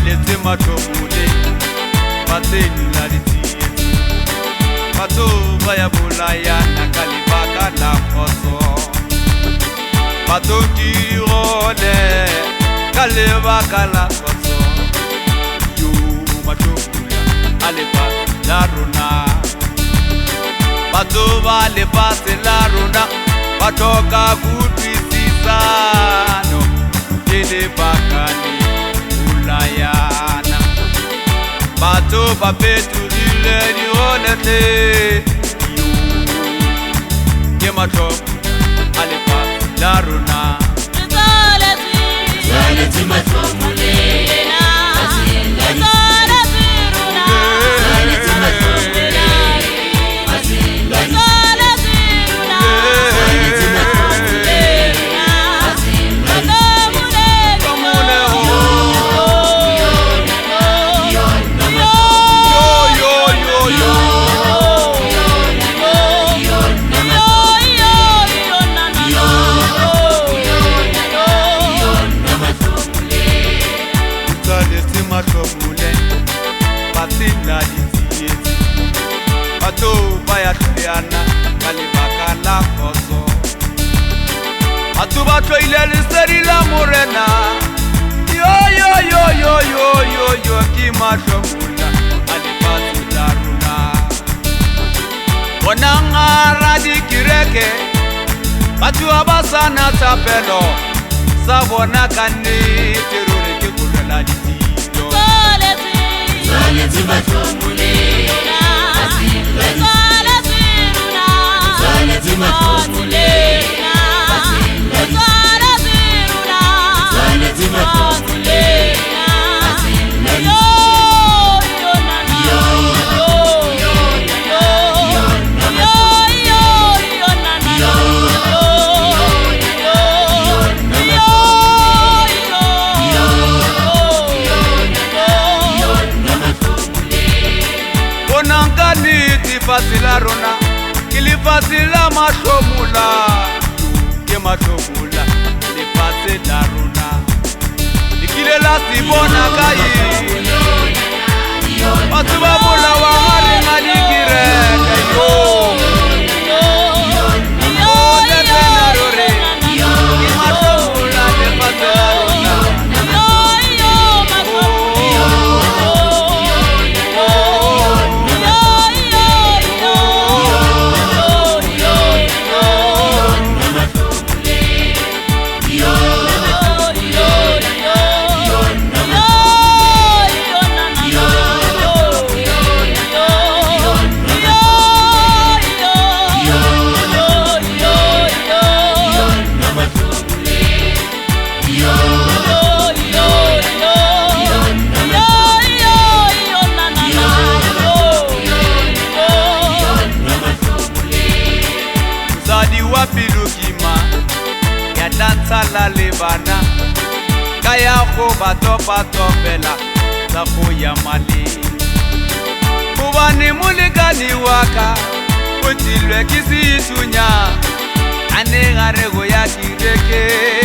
letse matlhomole batseni la ditsietsi batho ba ya bolayana ka lebaka la kgotso batho ke digole ka lebaka la kgotso yo matlhomula a lefatshe la rona batho ba lefatshe la rona ba tlhoka kutlwisisano ke lebaka le bolayana batho ba fetogile digoletlhe yo ke matlhomula a lefatshe la rona tsaletse matlhomole batsela ditsietsi batho ba ya tlholeana ka lebaka la kgotso batho ba tloile lesedi la morena yo ke matlhomula a lefatshe la rona bonang ara dikereke batho ba ba sana thapelo sa bona ka nnete ruri ke kolwela ditilo tsaletse matlhomole tsaletse matlhomole tsaletse matlhomole lefatshe la rona ke lefatshe la matlhomula ke matlhomula lefatshe la rona le kile la se bona kae batho ba bolawa gareng ga dikereke yo la lebana ka ya go batopatopela tsa go ya maleng gobane molekane wa ka o tsilwe ke seithunya a ne gare go ya kereke